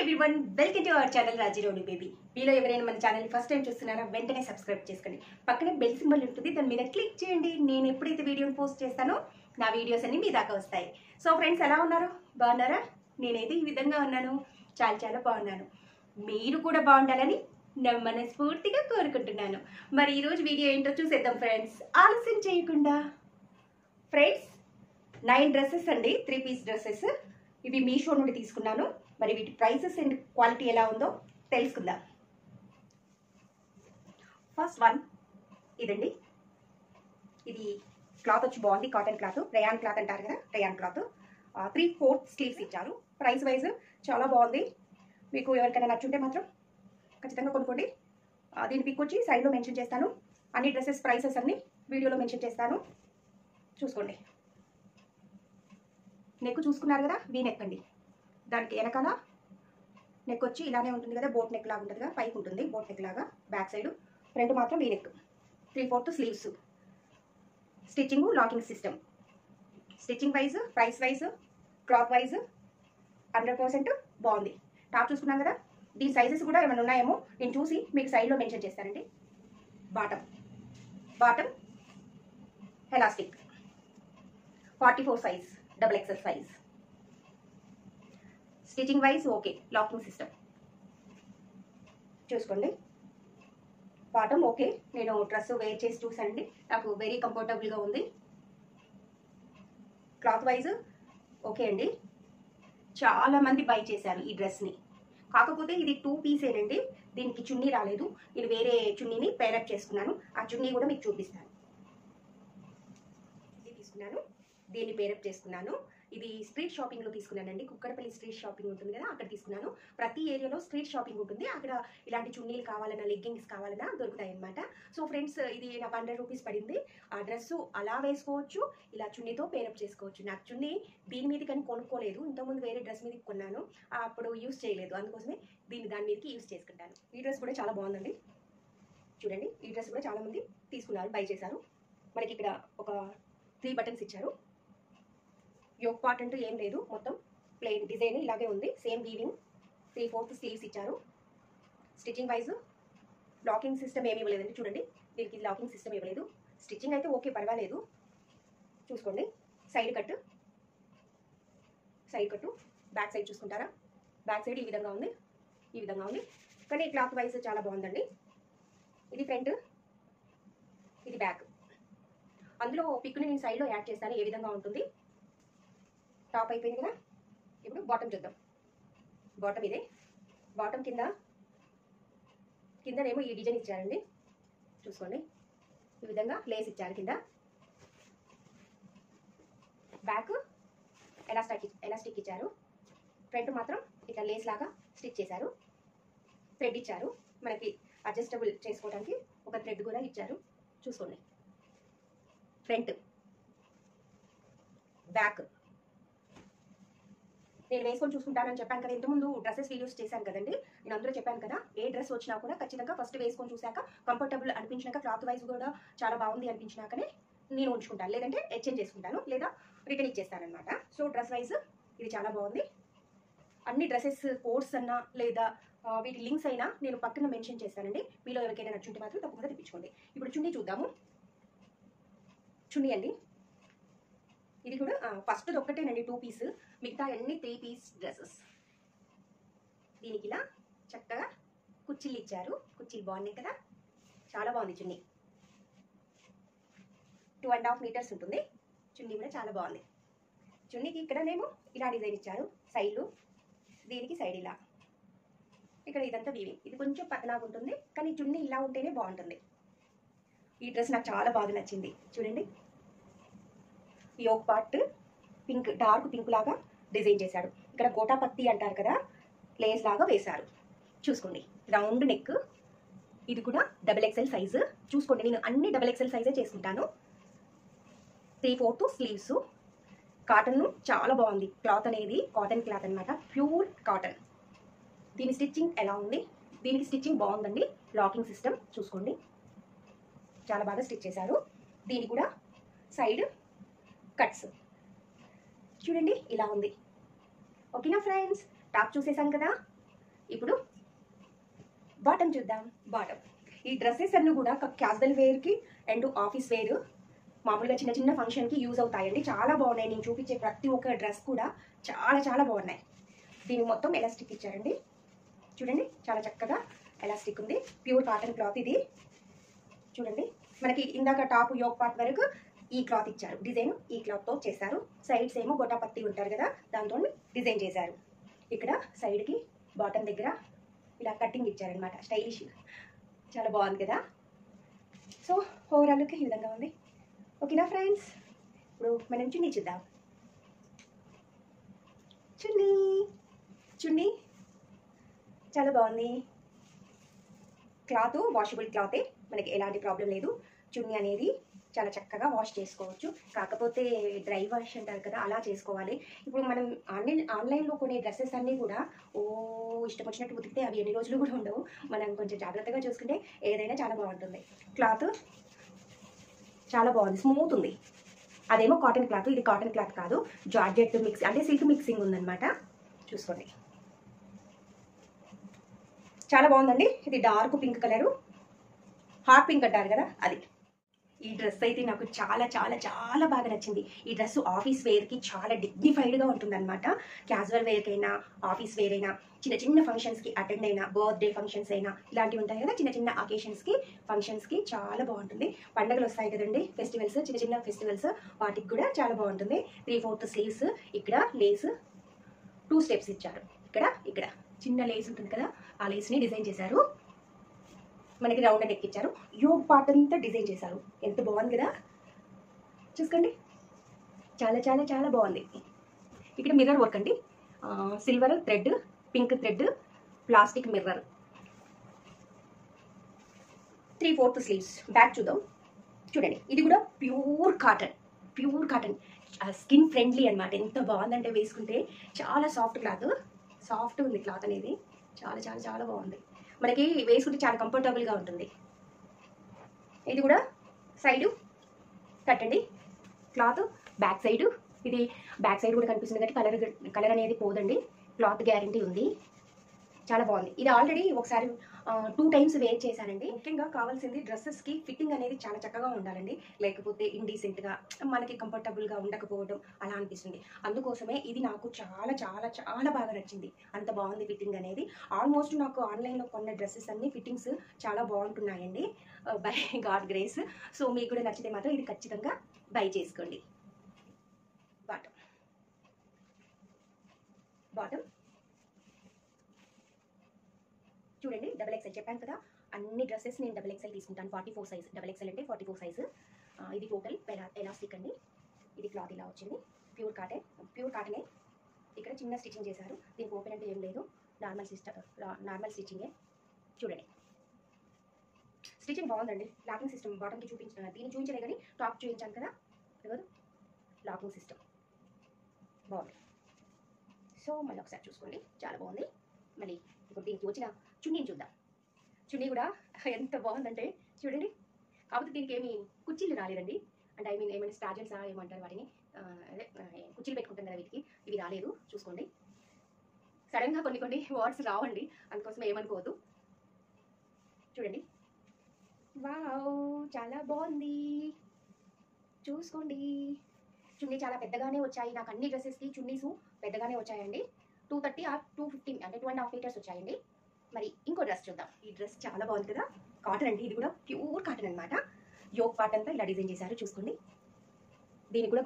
Everyone, welcome to our channel Raji rowdy baby. మీలో ఎవరైనా మన ఛానల్ ఫస్ట్ టైం చూస్తున్నారా వెంటనే సబ్స్క్రైబ్ చేసుకోండి. పక్కనే బెల్ సింబల్ ఉంటుంది, దాని మీద క్లిక్ చేయండి. నేను ఎప్పుడైతే వీడియోని పోస్ట్ చేస్తానో నా వీడియోస్ అన్ని మీ దాకా వస్తాయి. సో ఫ్రెండ్స్, ఎలా ఉన్నారు? బాగున్నారా? నేనైతే ఈ విధంగా ఉన్నాను, చాలా చాలా బాగున్నాను. మీరు కూడా బాగుండాలని మనస్ఫూర్తిగా కోరుకుంటున్నాను. మరి ఈరోజు వీడియో ఏంటో చూసేద్దాం ఫ్రెండ్స్, ఆలస్యం చేయకుండా. ఫ్రెండ్స్, 9 డ్రెస్సెస్ అండి, 3 పీస్ డ్రెస్సెస్. ఇవి మీషో నుండి తీసుకున్నాను. మరి వీటి ప్రైసెస్ అండ్ క్వాలిటీ ఎలా ఉందో తెలుసుకుందాం. ఫస్ట్ వన్ ఇదండి. ఇది క్లాత్ వచ్చి బాగుంది, కాటన్ క్లాత్, రేయాన్ క్లాత్ అంటారు కదా, రేయాన్ క్లాత్. 3/4 స్లీవ్స్ ఇచ్చారు. ప్రైస్ వైజ్ చాలా బాగుంది. మీకు ఎవరికైనా నచ్చుంటే మాత్రం ఖచ్చితంగా కొనుక్కోండి. దీని పిక్ వచ్చి సైడ్లో మెన్షన్ చేస్తాను. అన్ని డ్రెస్సెస్ ప్రైసెస్ అన్ని వీడియోలో మెన్షన్ చేస్తాను, చూసుకోండి. నెక్ చూసుకున్నారు కదా, వీ నెక్ అండి. దానికి వెనకాల నెక్ వచ్చి ఇలానే ఉంటుంది కదా, బోట్ నెక్ లాగా ఉంటుంది కదా, పైకి ఉంటుంది బోట్ నెక్ లాగా, బ్యాక్ సైడ్. ఫ్రంట్ మాత్రం V neck. 3/4 sleeves. Stitching locking system. Stitching wise, price wise, cloth wise 100% బాగుంది. టాప్ చూసుకున్నాం కదా, దీని సైజెస్ కూడా ఏమైనా ఉన్నాయేమో నేను చూసి మీకు సైడ్లో మెన్షన్ చేస్తానండి. Bottom elastic 44 size, XXL size. Stitching wise okay, locking system చూసుకోండి. బాటమ్ ఓకే, నేను డ్రెస్ వేర్ చేసి చూసానండి, నాకు వెరీ కంఫర్టబుల్గా ఉంది. క్లాత్ వైజ్ ఓకే అండి. చాలా మంది బై చేశారు ఈ డ్రెస్ని. కాకపోతే ఇది 2 పీసేనండి, దీనికి చున్నీ రాలేదు. నేను వేరే చున్నీని పేరప్ చేసుకున్నాను. ఆ చున్నీ కూడా మీకు చూపిస్తాను. ఇది తీసుకున్నాను, దీన్ని పేరప్ చేసుకున్నాను. ఇది స్ట్రీట్ షాపింగ్లో తీసుకున్నానండి. కుక్కడపల్లి స్ట్రీట్ షాపింగ్ ఉంటుంది కదా, అక్కడ తీసుకున్నాను. ప్రతి ఏరియాలో స్ట్రీట్ షాపింగ్ ఉంటుంది, అక్కడ ఇలాంటి చున్నీలు కావాలన్నా, లెగ్గింగ్స్ కావాలన్నా దొరుకుతాయి అనమాట. సో ఫ్రెండ్స్, ఇది నాకు 100 రూపీస్ పడింది. ఆ డ్రెస్ అలా వేసుకోవచ్చు, ఇలా చున్నీతో పేరప్ చేసుకోవచ్చు. నాకు చున్నీ దీని మీద కానీ కొనుక్కోలేదు, ఇంతకుముందు వేరే డ్రెస్ మీద కొన్నాను, అప్పుడు యూస్ చేయలేదు, అందుకోసమే దీన్ని దాని మీదకి యూస్ చేసుకుంటాను. ఈ డ్రెస్ కూడా చాలా బాగుందండి, చూడండి. ఈ డ్రెస్ కూడా చాలా మంది తీసుకున్నారు, బై చేశారు. మనకి ఇక్కడ ఒక 3 బటన్స్ ఇచ్చారు. యోక్ పార్ట్ అంటూ ఏం లేదు, మొత్తం ప్లెయిన్ డిజైన్ ఇలాగే ఉంది. Same weaving. 3/4 స్లీవ్స్ ఇచ్చారు. స్టిచ్చింగ్ వైజ్ లాకింగ్ సిస్టమ్ ఏమి ఇవ్వలేదండి, చూడండి. దీనికి లాకింగ్ సిస్టమ్ ఇవ్వలేదు. స్టిచ్చింగ్ అయితే ఓకే, పర్వాలేదు, చూసుకోండి. సైడ్ కట్టు, బ్యాక్ సైడ్ చూసుకుంటారా, బ్యాక్ సైడ్ ఈ విధంగా ఉంది, ఈ విధంగా ఉంది. కానీ క్లాత్ వైజ్ చాలా బాగుందండి. ఇది ఫ్రంట్, ఇది బ్యాక్. అందులో పిక్ని నేను సైడ్లో యాడ్ చేస్తాను, ఏ విధంగా ఉంటుంది. టాప్ అయిపోయింది కదా, ఇప్పుడు బాటమ్ చూద్దాం. బాటమ్ ఇదే. బాటమ్ కిందనేమో ఈ డిజైన్ ఇచ్చారండి, చూసుకోండి. ఈ విధంగా లేస్ ఇచ్చారు కింద. బ్యాక్ ఎలాస్టిక్ ఇచ్చారు. ఫ్రంట్ మాత్రం ఇట్లా లేస్ లాగా స్టిచ్ చేశారు. థ్రెడ్ ఇచ్చారు, మనకి అడ్జస్టబుల్ చేసుకోవడానికి ఒక థ్రెడ్ కూడా ఇచ్చారు, చూసుకోండి. Front, back. నేను వేసుకొని చూసుకుంటానని చెప్పాను కదా, ఇంతకుముందు డ్రెస్సెస్ వీడియోస్ చేశాను కదండి. నేను అందులో చెప్పాను కదా, ఏ డ్రెస్ వచ్చినా కూడా ఖచ్చితంగా ఫస్ట్ వేసుకొని చూశాక, కంఫర్టబుల్ అనిపించినాక, క్లాత్ వైజ్ కూడా చాలా బాగుంది అనిపించినాకనే నేను ఉంచుకుంటాను, లేదంటే ఎక్స్చేంజ్ చేసుకుంటాను, లేదా రిటర్న్ ఇచ్చేస్తానమాట. సో డ్రెస్ వైజ్ ఇది చాలా బాగుంది. అన్ని డ్రెస్సెస్ కోడ్స్ అన్నా లేదా వీటి లింక్స్ అయినా నేను పక్కన మెన్షన్ చేస్తానండి. మీలో ఎవరికైనా నచ్చుంటే మాత్రం తప్పకుండా తెప్పించుకోండి. ఇప్పుడు చున్నీ చూద్దాము. చున్నీ అండి, ఇది కూడా ఫస్ట్ ఒక్కటేనండి 2 పీస్, మిగతా అన్ని 3 పీస్ డ్రెస్సెస్. దీనికి ఇలా చక్కగా కుర్చీలు ఇచ్చారు. కుర్చీలు బాగున్నాయి కదా, చాలా బాగుంది చున్నీ. 2.5 మీటర్స్ ఉంటుంది. చున్నీ కూడా చాలా బాగుంది. చున్నీకి ఇక్కడనేమో ఇలా డిజైన్ ఇచ్చారు, సైడ్లు. దీనికి సైడ్ ఇలా, ఇక్కడ ఇదంతా వీవింగ్. ఇది కొంచెం పతనాగా ఉంటుంది, కానీ చున్నీ ఇలా ఉంటేనే బాగుంటుంది. ఈ డ్రెస్ నాకు చాలా బాగా నచ్చింది, చూడండి. Yoke part pink, dark pink లాగా డిజైన్ చేశాడు. ఇక్కడ గోటాపత్తి అంటారు కదా, లేస్ లాగా వేశారు, చూసుకోండి. Round neck. ఇది కూడా XXL సైజు, చూసుకోండి. నేను అన్ని XXL సైజే చేసుకుంటాను. 3/4 స్లీవ్స్. కాటన్ చాలా బాగుంది. క్లాత్ అనేది కాటన్ క్లాత్ అనమాట, ప్యూర్ కాటన్. దీని స్టిచ్చింగ్ ఎలా ఉంది? దీనికి స్టిచ్చింగ్ బాగుందండి. లాకింగ్ సిస్టమ్ చూసుకోండి, చాలా బాగా స్టిచ్ చేశారు. దీని కూడా సైడ్ కట్స్ చూడండి, ఇలా ఉంది. ఓకేనా ఫ్రెండ్స్, టాప్ చూసేసాం కదా. ఇప్పుడు బాటమ్ చూద్దాం. బాటమ్ ఈ డ్రెస్సెస్ అన్నీ కూడా క్యాజువల్ వేర్కి అండ్ ఆఫీస్ వేర్, మామూలుగా చిన్న చిన్న ఫంక్షన్కి యూజ్ అవుతాయండి. చాలా బాగున్నాయి. నేను చూపించే ప్రతి ఒక్క డ్రెస్ కూడా చాలా చాలా బాగున్నాయి. దీనికి మొత్తం ఎలాస్టిక్ ఇచ్చారండి. చూడండి చాలా చక్కగా ఎలాస్టిక్ ఉంది. ప్యూర్ కాటన్ క్లాత్ ఇది. చూడండి మనకి ఇందాక టాప్ యోక్ పార్ట్ వరకు ఈ క్లాత్ ఇచ్చారు. డిజైన్ ఈ క్లాత్తో చేశారు. సైడ్స్ ఏమో గొటాపత్తి ఉంటారు కదా, దాంతో డిజైన్ చేశారు. ఇక్కడ సైడ్కి బాటమ్ దగ్గర ఇలా కటింగ్ ఇచ్చారనమాట. స్టైలిష్, చాలా బాగుంది కదా. సో ఓవరాల్ లుక్ ఈ విధంగా ఉంది. ఓకేనా ఫ్రెండ్స్, ఇప్పుడు మనం చున్నీ చూద్దాం. చున్నీ చున్నీ చాలా బాగుంది. క్లాత్ వాషబుల్ క్లాతే, మనకి ఎలాంటి ప్రాబ్లం లేదు. చున్నీ అనేది చాలా చక్కగా వాష్ చేసుకోవచ్చు. కాకపోతే డ్రై వాష్ అంటారు కదా, అలా చేసుకోవాలి. ఇప్పుడు మనం ఆన్లైన్లో కొనే డ్రెస్సెస్ అన్నీ కూడా ఇష్టం వచ్చినట్టు ఉతికితే అవి ఎన్ని రోజులు కూడా ఉండవు. మనం కొంచెం జాగ్రత్తగా చూసుకుంటే ఏదైనా చాలా బాగుంటుంది. క్లాత్ చాలా బాగుంది, స్మూత్ ఉంది. అదేమో కాటన్ క్లాత్, ఇది కాటన్ క్లాత్ కాదు, జార్జెట్ మిక్స్ అంటే సిల్క్ మిక్సింగ్ ఉందన్నమాట. చూసుకోండి చాలా బాగుందండి. ఇది dark pink colour, hot pink అంటారు కదా అది. ఈ డ్రెస్ అయితే నాకు చాలా చాలా చాలా బాగా నచ్చింది. ఈ డ్రెస్ ఆఫీస్ వేర్కి చాలా డిగ్నిఫైడ్గా ఉంటుందన్నమాట. క్యాజువల్ వేర్కి అయినా, ఆఫీస్ వేర్ అయినా, చిన్న చిన్న ఫంక్షన్స్కి అటెండ్ అయినా, బర్త్డే ఫంక్షన్స్ అయినా, ఇలాంటివి ఉంటాయి కదా చిన్న చిన్న అకేషన్స్కి, ఫంక్షన్స్కి చాలా బాగుంటుంది. పండుగలు వస్తాయి కదండి, ఫెస్టివల్స్, చిన్న చిన్న ఫెస్టివల్స్, వాటికి కూడా చాలా బాగుంటుంది. 3/4 స్లీవ్స్, ఇక్కడ లేస్ 2 స్టెప్స్ ఇచ్చారు. ఇక్కడ చిన్న లేస్ ఉంటుంది కదా, ఆ లేస్ని డిజైన్ చేశారు. మనకి రౌండ్ నెక్ ఇచ్చారు. యోగ్ పార్ట్ అంతా డిజైన్ చేశారు. ఎంత బాగుంది కదా, చూసుకోండి చాలా చాలా చాలా బాగుంది. ఇక్కడ మిర్రర్ వర్క్ అండి, silver thread, pink thread, plastic mirror. 3/4 sleeves. Back చూద్దాం. చూడండి ఇది కూడా ప్యూర్ కాటన్, స్కిన్ ఫ్రెండ్లీ అనమాట. ఎంత బాగుందంటే వేసుకుంటే చాలా సాఫ్ట్ క్లాత్, సాఫ్ట్ ఉంది క్లాత్ అనేది. చాలా చాలా చాలా బాగుంది. మనకి వేసుకుంటే చాలా కంఫర్టబుల్గా ఉంటుంది. ఇది కూడా సైడు కట్టండి క్లాత్. బ్యాక్ సైడ్, ఇది బ్యాక్ సైడ్ కూడా కనిపిస్తుంది కాబట్టి కలర్ అనేది పోదండి. క్లాత్ గ్యారంటీ ఉంది. చాలా బాగుంది. ఇది ఆల్రెడీ ఒకసారి 2 టైమ్స్ వేర్ చేశానండి. ముఖ్యంగా కావాల్సింది డ్రెస్సెస్కి ఫిట్టింగ్ అనేది చాలా చక్కగా ఉండాలండి. లేకపోతే ఇండీసెంట్గా, మనకి కంఫర్టబుల్గా ఉండకపోవడం అలా అనిపిస్తుంది. అందుకోసమే ఇది నాకు చాలా చాలా చాలా బాగా నచ్చింది. అంత బాగుంది ఫిట్టింగ్ అనేది. ఆల్మోస్ట్ నాకు ఆన్లైన్లో కొన్న డ్రెస్సెస్ అన్ని ఫిట్టింగ్స్ చాలా బాగుంటున్నాయండి, బై గాడ్ గ్రేస్. సో మీకు కూడా నచ్చితే మాత్రం ఇది ఖచ్చితంగా బై చేసుకోండి. బాటమ్ చూడండి, XXL చెప్పాను కదా, అన్ని డ్రెస్సెస్ నేను XXL తీసుకుంటాను. 44 సైజ్, XXL అంటే 44 సైజు. ఇది టోటల్ ఎలాస్టిక్ అండి. ఇది క్లాత్ ఇలా వచ్చింది. ప్యూర్ కాటనే. ఇక్కడ చిన్న స్టిచ్చింగ్ చేశారు. దీనికి ఓపెన్ అంటే ఏం లేదు, నార్మల్ స్టిచ్చింగే. చూడండి స్టిచ్చింగ్ బాగుందండి. లాకింగ్ సిస్టమ్ బాటమ్కి దీన్ని చూపించలే కానీ టాప్ చూపించాను కదా, కదా లాకింగ్ సిస్టమ్ బాగుంది. సో మళ్ళీ ఒకసారి చూసుకోండి, చాలా బాగుంది. మళ్ళీ ఇప్పుడు దీనికి వచ్చిన చున్నీని చూద్దాం. చున్నీ కూడా ఎంత బాగుందంటే చూడండి. కాకపోతే దీనికి ఏమి కుర్చీలు రాలేదండి. అంటే ఏమైనా స్టాజల్సా ఏమంటారు వాటిని, అదే కుర్చీలు పెట్టుకుంటాం కదా వీటికి, ఇవి రాలేదు. చూసుకోండి, సడన్గా కొన్ని వర్డ్స్ రావండి, అందుకోసం ఏమనుకోవద్దు. చూడండి వావ్, చాలా బాగుంది. చూసుకోండి చున్నీ చాలా పెద్దగానే వచ్చాయి. నాకు అన్ని డ్రెస్సెస్కి చున్నీస్ పెద్దగానే వచ్చాయండి. 230 ఆర్ 215 అంటే 2.5 మీటర్స్ వచ్చాయండి. మరి ఇంకో డ్రెస్ చూద్దాం. ఈ డ్రెస్ చాలా బాగుంది కదా, కాటన్ అండి. ఇది కూడా ప్యూర్ కాటన్ అనమాట. యోగ్ పార్ట్ అంతా ఇలా డిజైన్ చేశారు. చూసుకోండి, దీనికి కూడా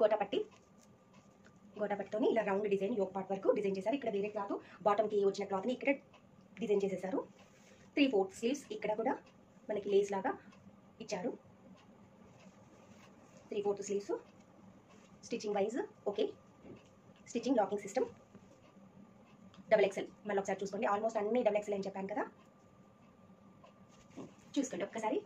గోటాపట్టితోని ఇలా రౌండ్ డిజైన్ యోగ్ పార్ట్ వరకు డిజైన్ చేశారు. ఇక్కడ వేరే క్లాత్, బాటమ్కి వచ్చిన క్లాత్ని ఇక్కడ డిజైన్ చేసేసారు. 3/4 స్లీవ్స్. ఇక్కడ కూడా మనకి లేస్ లాగా ఇచ్చారు. 3/4 sleeves. Stitching wise okay. Stitching locking system XXL. మళ్ళీ ఒకసారి చూసుకోండి, ఆల్మోస్ట్ అన్ని XXL అని చెప్పాను కదా, చూసుకోండి ఒక్కసారి.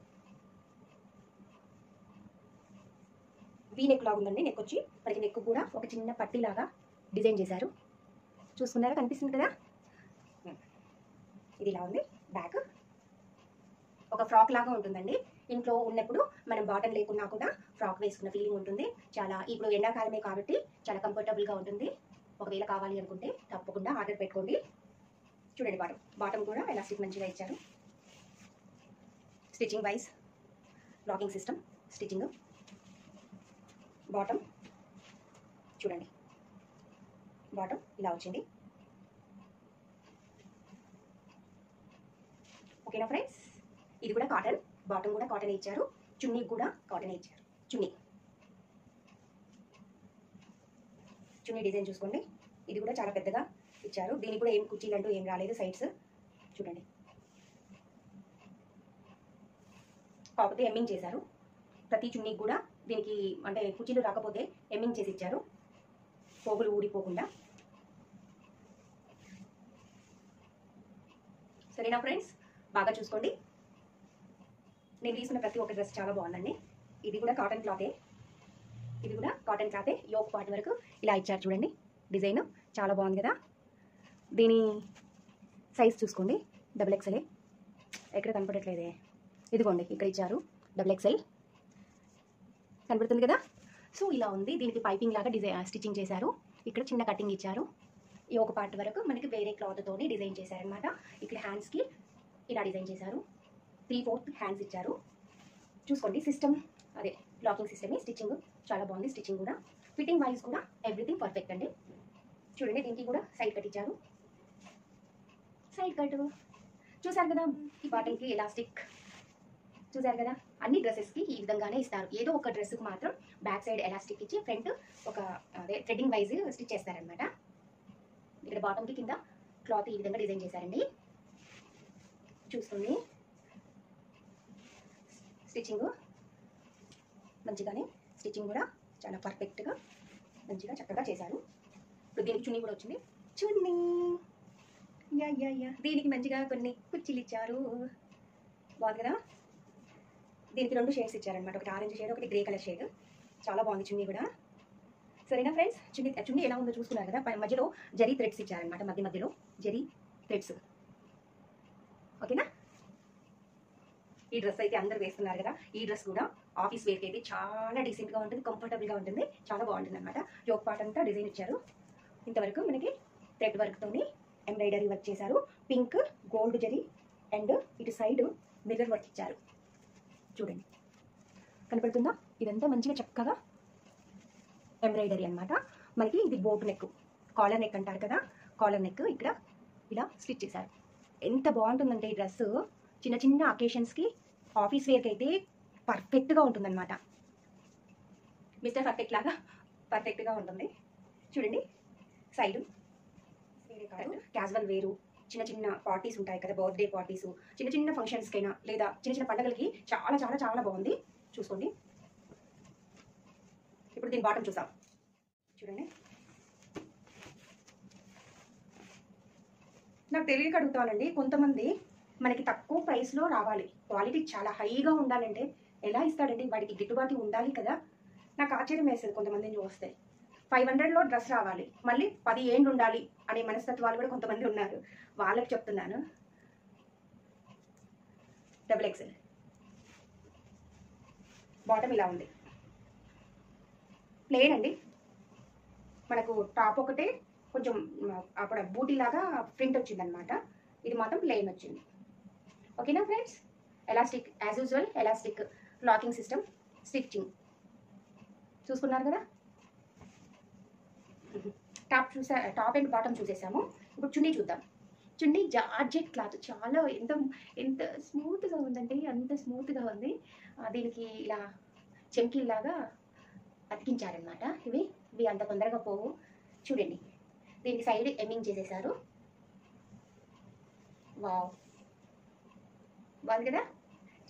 వీ నెక్ లాగా ఉందండి. నెక్ వచ్చి మనకి నెక్ కూడా ఒక చిన్న పట్టీలాగా డిజైన్ చేశారు. చూసుకున్నారా, కనిపిస్తుంది కదా. ఇది ఇలా ఉంది. బ్యాక్ ఒక ఫ్రాక్ లాగా ఉంటుందండి. ఇంట్లో ఉన్నప్పుడు మనం బాటమ్ లేకున్నా కూడా ఫ్రాక్ వేసుకున్న ఫీలింగ్ ఉంటుంది. చాలా ఇప్పుడు ఎండాకాలమే కాబట్టి చాలా కంఫర్టబుల్గా ఉంటుంది. ఒకవేళ కావాలి అనుకుంటే తప్పకుండా ఆర్డర్ పెట్టుకోండి. చూడండి బాటమ్ కూడా ఎలాస్టిక్ మంచిగా ఇచ్చారు. Stitching wise locking system stitching. Bottom చూడండి, బాటమ్ ఇలా వచ్చింది. ఓకేనా ఫ్రెండ్స్, ఇది కూడా కాటన్, బాటమ్ కూడా కాటన్ ఇచ్చారు, చున్నీ కూడా కాటన్ ఇచ్చారు. చున్నీ డిజైన్ చూసుకోండి, ఇది కూడా చాలా పెద్దగా ఇచ్చారు. దీనికి కూడా ఏం కుర్చీలు అంటూ ఏం రాలేదు. సైడ్స్ చూడండి, కాకపోతే ఎమ్మింగ్ చేశారు. ప్రతి చున్నీకి కూడా దీనికి అంటే కుర్చీలు రాకపోతే ఎమ్మింగ్ చేసి ఇచ్చారు, పోగులు ఊడిపోకుండా. సరేనా ఫ్రెండ్స్, బాగా చూసుకోండి. నేను తీసుకున్న ప్రతి ఒక్క డ్రెస్ చాలా బాగుందండి. ఇది కూడా కాటన్ క్లాతే, యోక్ పార్ట్ వరకు ఇలా ఇచ్చారు. చూడండి డిజైన్ చాలా బాగుంది కదా. దీని సైజ్ చూసుకోండి, XXL. ఎక్కడ కనపడట్లేదే, ఇదిగోండి ఇక్కడ ఇచ్చారు XXL, కనపడుతుంది కదా. సో ఇలా ఉంది. దీనికి పైపింగ్ లాగా స్టిచ్చింగ్ చేశారు. ఇక్కడ చిన్న కటింగ్ ఇచ్చారు. ఈ ఒక పార్ట్ వరకు మనకి వేరే క్లాత్తోని డిజైన్ చేశారనమాట. ఇక్కడ హ్యాండ్స్కి ఇలా డిజైన్ చేశారు. 3/4 హ్యాండ్స్ ఇచ్చారు. చూసుకోండి సిస్టమ్, అదే లాకింగ్ సిస్టమ్. స్టిచ్చింగ్ చాలా బాగుంది. స్టిచ్చింగ్ కూడా ఫిట్టింగ్ వైజ్ కూడా ఎవ్రీథింగ్ పర్ఫెక్ట్ అండి. చూడండి దీనికి కూడా సైడ్ కట్ ఇచ్చారు. సైడ్ కట్ చూసారు కదా. ఈ బాటమ్కి ఎలాస్టిక్ చూసారు కదా. అన్ని డ్రెస్సెస్కి ఈ విధంగానే ఇస్తారు. ఏదో ఒక డ్రెస్కి మాత్రం బ్యాక్ సైడ్ ఎలాస్టిక్ ఇచ్చి ఫ్రంట్ ఒక అదే థ్రెడ్డింగ్ వైజ్ స్టిచ్ చేస్తారనమాట. ఇక్కడ బాటమ్కి కింద క్లాత్ ఈ విధంగా డిజైన్ చేశారండి. చూసుకోండి స్టిచ్చింగ్ మంచిగానే, స్టిచ్చింగ్ కూడా చాలా పర్ఫెక్ట్గా మంచిగా చక్కగా చేశారు. ఇప్పుడు దీనికి చున్నీ కూడా వచ్చింది. చున్నీ దీనికి మంచిగా కొన్ని కుర్చీలు ఇచ్చారు. బాగుంది కదా. దీనికి 2 షేడ్స్ ఇచ్చారనమాట, ఒకటి ఆరెంజ్ షేడ్, ఒకటి గ్రే కలర్ షేడ్. చాలా బాగుంది చున్నీ కూడా. సరేనా ఫ్రెండ్స్, చున్నీ ఎలా ఉందో చూస్తున్నారు కదా. మధ్యలో జరీ థ్రెడ్స్ ఇచ్చారనమాట, మధ్యలో జరీ థ్రెడ్స్. ఓకేనా. ఈ డ్రెస్ అయితే అందరు వేస్తున్నారు కదా. ఈ డ్రెస్ కూడా ఆఫీస్ వేర్కి అయితే చాలా డీసెంట్గా ఉంటుంది, కంఫర్టబుల్గా ఉంటుంది, చాలా బాగుంటుంది అనమాట. యోక్ పార్ట్ అంతా డిజైన్ ఇచ్చారు. ఇంతవరకు మనకి థ్రెడ్ వర్క్తోని ఎంబ్రాయిడరీ వర్క్ చేశారు. పింక్ గోల్డ్ జరీ అండ్ ఇటు సైడ్ మిర్రర్ వర్క్ ఇచ్చారు. చూడండి కనపడుతుందా. ఇదంతా మంచిగా చక్కగా ఎంబ్రాయిడరీ అనమాట. మనకి ఇది బోట్ నెక్, కాలర్ నెక్ అంటారు కదా. కాలర్ నెక్ ఇక్కడ ఇలా స్టిచ్ చేశారు. ఎంత బాగుంటుందంటే ఈ డ్రెస్ చిన్న చిన్న అకేషన్స్కి, ఆఫీస్ వేర్కి అయితే పర్ఫెక్ట్గా ఉంటుందన్నమాట. మిస్టర్ పర్ఫెక్ట్ లాగా పర్ఫెక్ట్గా ఉంటుంది. చూడండి సైడు క్యాజువల్ వేరు, చిన్న చిన్న పార్టీస్ ఉంటాయి కదా, బర్త్డే పార్టీస్, చిన్న చిన్న ఫంక్షన్స్కైనా లేదా చిన్న చిన్న పండుగలకి చాలా చాలా చాలా బాగుంది. చూసుకోండి. ఇప్పుడు దీని బాటమ్ చూసాం. చూడండి, నాకు తెలియక అడుగుతానండి, కొంతమంది మనకి తక్కువ ప్రైస్లో రావాలి, క్వాలిటీ చాలా హైగా ఉండాలంటే ఎలా ఇస్తాడండి, వాడికి గిట్టుబాటు ఉండాలి కదా. నాకు ఆశ్చర్యం వేస్తుంది కొంతమందిని చూస్తే. 500లో డ్రెస్ రావాలి, మళ్ళీ 10 ఏళ్ళు ఉండాలి అనే మనస్తత్వాలు కూడా కొంతమంది ఉన్నారు. వాళ్ళకి చెప్తున్నాను. XXL బాటమ్ ఇలా ఉంది, ప్లెయిన్ అండి. మనకు టాప్ ఒకటే కొంచెం అప్పుడు బూటీ లాగా ప్రింట్ వచ్చిందనమాట. ఇది మాత్రం ప్లెయిన్ వచ్చింది. ఓకేనా friends. Elastic as usual, elastic locking system, stitching చూసుకున్నారు కదా. టాప్ అండ్ బాటమ్ చూసేసాము. ఇప్పుడు చున్నీ చూద్దాం. చున్నీ జార్జెట్ క్లాత్, చాలా ఎంత స్మూత్గా ఉందంటే అంత స్మూత్గా ఉంది. దీనికి ఇలా చెంకీల్లాగా అతికించారనమాట. ఇవి అంత తొందరగా పోవు. చూడండి దీనికి సైడ్ ఎమ్మింగ్ చేసేసారు. వావ్, బాగుంది కదా,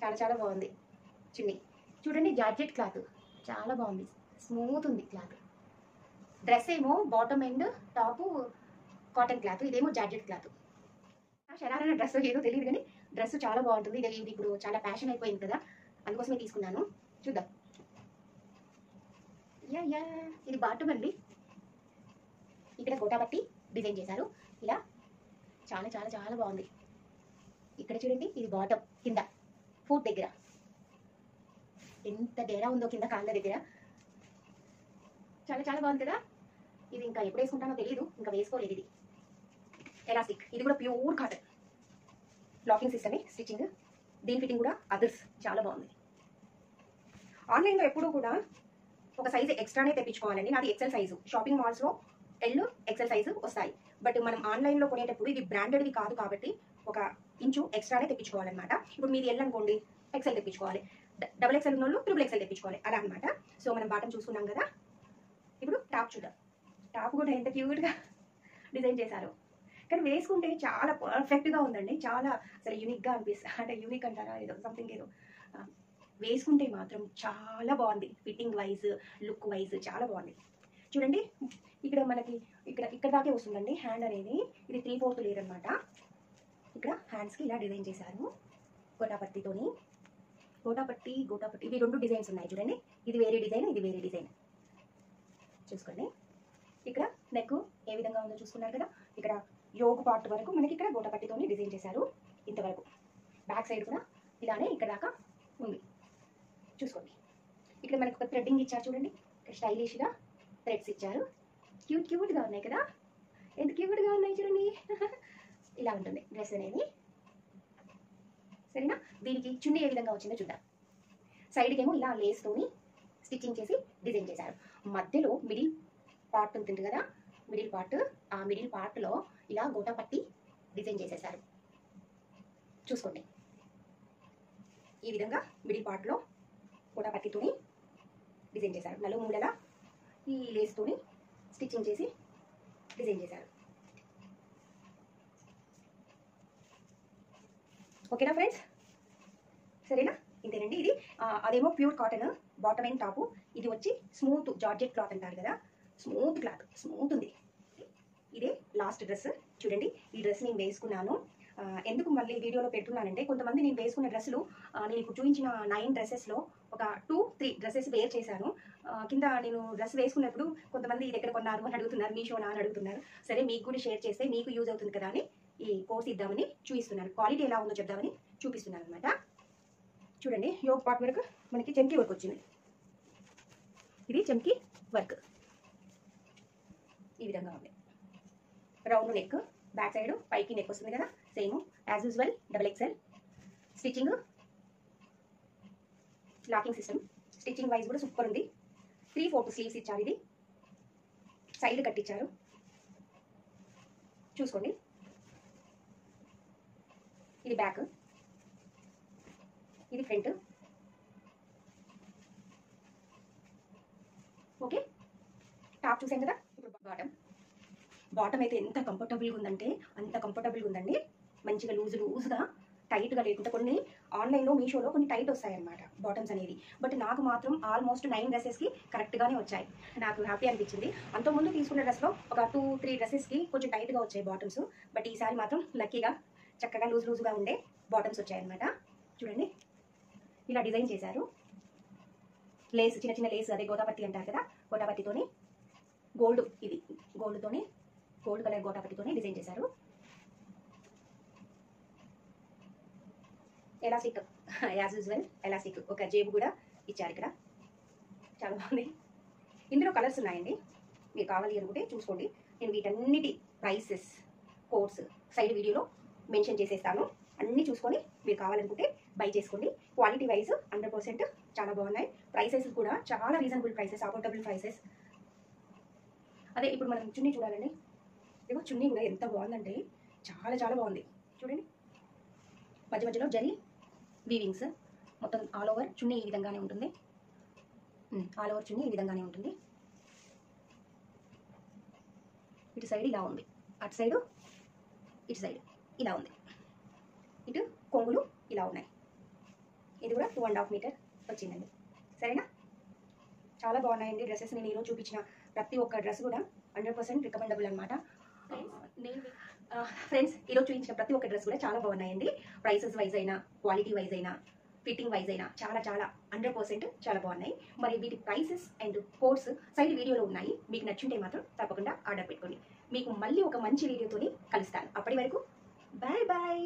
చాలా చాలా బాగుంది చున్నీ. చూడండి జార్జెట్ క్లాత్ చాలా బాగుంది, స్మూత్ ఉంది క్లాత్. డ్రెస్ ఏమో bottom and top cotton cloth, ఇదేమో జార్జెట్ క్లాత్. షరారా డ్రెస్ ఏదో తెలియదు కానీ డ్రెస్ చాలా బాగుంటుంది. ఇది ఇప్పుడు చాలా ఫ్యాషన్ అయిపోయింది కదా, అందుకోసమే తీసుకున్నాను. చూద్దాం. ఇది బాటమ్ అండి. ఇక్కడ గోటాపట్టి డిజైన్ చేశారు ఇలా, చాలా చాలా చాలా బాగుంది. ఇక్కడ చూడండి, ఇది బాటమ్ కింద ఫుట్ దగ్గర ఎంత డేరా ఉందో, కింద కాళ్ళ దగ్గర చాలా చాలా బాగుంది కదా. ఇది ఇంకా ఎప్పుడు వేసుకుంటానో తెలియదు, ఇంకా వేసుకోలేదు. ఇది ఎలాస్టిక్, ఇది కూడా ప్యూర్ కాటన్, లాకింగ్ సిస్టమే స్టిచ్చింగ్. దీని ఫిట్టింగ్ కూడా అదర్స్ చాలా బాగుంది. ఆన్లైన్లో ఎప్పుడూ కూడా ఒక సైజు ఎక్స్ట్రానే తెప్పించుకోవాలండి. నాది ఎక్సెల్ సైజు. షాపింగ్ మాల్స్లో ఎల్ ఎక్సెల్ సైజు వస్తాయి, బట్ మనం ఆన్లైన్లో కొనేటప్పుడు ఇది బ్రాండెడ్వి కాదు కాబట్టి ఒక ఇంచు ఎక్స్ట్రానే తెప్పించుకోవాలన్నమాట. ఇప్పుడు మీది ఎల్ అనుకోండి, ఎక్సెల్ తెప్పించుకోవాలి. డబుల్ ఎక్సెల్ ఉన్న వాళ్ళు ట్రిపుల్ ఎక్సెల్ తెప్పించుకోవాలి, అలా అనమాట. సో మనం బాటం చూసుకున్నాం కదా, ఇప్పుడు టాప్ చూద్దాం. టాప్ కూడా ఎంత క్యూట్గా డిజైన్ చేశారు, కానీ వేసుకుంటే చాలా పర్ఫెక్ట్గా ఉందండి. చాలా అసలు యూనిక్గా అనిపిస్తుంది, అంటే యూనిక్ అంటారా ఏదో సంథింగ్ ఏదో, వేసుకుంటే మాత్రం చాలా బాగుంది. ఫిట్టింగ్ వైజ్, లుక్ వైజ్ చాలా బాగుంది. చూడండి, ఇక్కడ మనకి ఇక్కడ దాకే వస్తుందండి హ్యాండ్ అనేది. ఇది 3/4 లేయర్ అనమాట. ఇక్కడ హ్యాండ్స్కి ఇలా డిజైన్ చేశారు గోటాపట్టితోని. గోటాపట్టి ఇవి 2 డిజైన్స్ ఉన్నాయి చూడండి. ఇది వేరే డిజైన్, ఇది వేరే డిజైన్. చూసుకోండి, ఇక్కడ నెక్ ఏ విధంగా ఉందో చూసుకున్నారు కదా. ఇక్కడ యోగు పార్ట్ వరకు మనకి ఇక్కడ గోటాపట్టితోని డిజైన్ చేశారు ఇంతవరకు. బ్యాక్ సైడ్ కూడా ఇలానే ఇక్కడ దాకా ఉంది. చూసుకోండి, ఇక్కడ మనకి ఒక థ్రెడ్డింగ్ ఇచ్చారు చూడండి. ఇక్కడ స్టైలిష్గా థ్రెడ్స్ ఇచ్చారు. క్యూట్గా ఉన్నాయి కదా, ఎంత క్యూట్గా ఉన్నాయి చూడండి. ఇలా ఉంటుంది డ్రెస్ అనేది. సరేనా, దీనికి చున్నీ ఏ విధంగా వచ్చిందో చూద్దాం. సైడ్కి ఏమో ఇలా లేస్తోని స్టిచ్చింగ్ చేసి డిజైన్ చేశారు. మధ్యలో మిడిల్ పార్ట్ ఉంటుంది కదా, ఆ మిడిల్ పార్ట్లో ఇలా గోటాపట్టి డిజైన్ చేసేసారు. చూసుకోండి, ఈ విధంగా మిడిల్ పార్ట్లో గోటాపట్టితోని డిజైన్ చేశారు. నలుమూలలా ఈ లేస్తోని స్టిచ్చింగ్ చేసి డిజైన్ చేశారు. ఓకేనా ఫ్రెండ్స్, సరేనా, ఇంతేనండి. ఇది అదేమో pure cotton bottom and top. ఇది వచ్చి స్మూత్ జార్జెట్ క్లాత్ అంటారు కదా, స్మూత్ క్లాత్, స్మూత్ ఉంది. ఇదే లాస్ట్ డ్రెస్. చూడండి, ఈ డ్రెస్ నేను వేసుకున్నాను. ఎందుకు మళ్ళీ వీడియోలో పెడుతున్నానంటే, కొంతమంది నేను వేసుకున్న డ్రెస్సులు, నేను ఇప్పుడు చూపించిన 9 డ్రెస్సెస్లో ఒక 2-3 డ్రెస్సెస్ వేర్ చేశాను. కింద నేను డ్రెస్ వేసుకున్నప్పుడు కొంతమంది ఇది ఎక్కడ కొన్నారు అని అడుగుతున్నారు, మీషోనా అని అడుగుతున్నారు. సరే, మీకు కూడా షేర్ చేస్తే మీకు యూజ్ అవుతుంది కదా అని ఈ కోర్స్ ఇద్దామని చూపిస్తున్నాను. క్వాలిటీ ఎలా ఉందో చెప్దామని చూపిస్తున్నాను అనమాట. చూడండి, యోగ్ పార్ట్ వరకు మనకి చెంకి వర్క్ వచ్చింది. ఇది చెంకి వర్క్ ఈ విధంగా ఉంది. రౌండ్ నెక్, బ్యాక్ సైడ్ పైకి నెక్ వస్తుంది కదా, same as usual double XL. Stitching locking system, stitching wise కూడా సూపర్ ఉంది. 3/4 స్లీవ్స్ ఇచ్చారు. ఇది సైడ్ కట్టించారు. చూసుకోండి, ఇది బ్యాక్, ఇది ఫ్రంట్. ఓకే, టాప్ చూసాం కదా. ఇప్పుడు బాటమ్ అయితే ఎంత కంఫర్టబుల్గా ఉందంటే అంత కంఫర్టబుల్గా ఉందండి. మంచిగా లూజ్గా టైట్గా లేకుండా, కొన్ని ఆన్లైన్లో మీషోలో కొన్ని టైట్ వస్తాయన్నమాట బాటమ్స్ అనేది. బట్ నాకు మాత్రం ఆల్మోస్ట్ 9 డ్రెస్సెస్కి కరెక్ట్గానే వచ్చాయి. నాకు హ్యాపీ అనిపించింది. అంతకుముందు తీసుకున్న డ్రెస్లో ఒక 2-3 డ్రెస్సెస్కి కొంచెం టైట్గా వచ్చాయి బాటమ్స్. బట్ ఈసారి మాత్రం లక్కీగా చక్కగా లూజ్గా ఉండే బాటమ్స్ వచ్చాయన్నమాట. చూడండి, ఇలా డిజైన్ చేశారు. లేస్, చిన్న చిన్న లేస్, అదే గోటాపట్టి అంటారు కదా, గోటాపట్టితోని గోల్డ్, ఇది గోల్డ్తోని, గోల్డ్ కలర్ గోటాపట్టితోని డిజైన్ చేశారు. Elastic, as usual elastic. ఒక జేబు కూడా ఇచ్చారు ఇక్కడ, చాలా బాగుంది. ఇందులో కలర్స్ ఉన్నాయండి, మీరు కావాలి అనుకుంటే చూసుకోండి. నేను వీటన్నిటి ప్రైసెస్, కోడ్స్ సైడ్ వీడియోలో మెన్షన్ చేసేస్తాను. అన్నీ చూసుకొని మీరు కావాలనుకుంటే బై చేసుకోండి. క్వాలిటీ వైజ్ 100% చాలా బాగున్నాయి. ప్రైసెస్ కూడా చాలా రీజనబుల్ ప్రైసెస్, అఫోర్డబుల్ ప్రైసెస్. అదే ఇప్పుడు మనం చున్నీ చూడాలండి. ఇదిగో చున్నీ కూడా ఎంత బాగుందంటే చాలా చాలా బాగుంది. చూడండి, మధ్య మధ్యలో జరీ వీవింగ్స్, మొత్తం ఆల్ ఓవర్ చున్నీ ఈ విధంగానే ఉంటుంది. ఆల్ ఓవర్ చున్నీ ఈ విధంగానే ఉంటుంది. ఇటు సైడ్ ఇలా ఉంది, అటు సైడు ఇటు సైడ్ ఇలా ఉంది. ఇటు కొంగులు ఇలా ఉన్నాయి. ఇది కూడా 2.5 మీటర్ వచ్చిందండి. సరేనా, చాలా బాగున్నాయండి డ్రెస్సెస్. నేను ఈరోజు చూపించిన ప్రతి ఒక్క డ్రెస్ కూడా 100% రికమెండబుల్ అనమాట. ఫ్రెండ్స్, ఈరోజు చూపించిన ప్రతి ఒక్క డ్రెస్ కూడా చాలా బాగున్నాయండి. ప్రైసెస్ వైజ్ అయినా, క్వాలిటీ వైజ్ అయినా, ఫిట్టింగ్ వైజ్ అయినా చాలా చాలా 100% చాలా బాగున్నాయి. మరి వీటి ప్రైసెస్ అండ్ కోడ్స్ సైడ్ వీడియోలో ఉన్నాయి. మీకు నచ్చుంటే మాత్రం తప్పకుండా ఆర్డర్ పెట్టుకోండి. మీకు మళ్ళీ ఒక మంచి వీడియోతోని కలుస్తాను. అప్పటి వరకు బాయ్ బాయ్.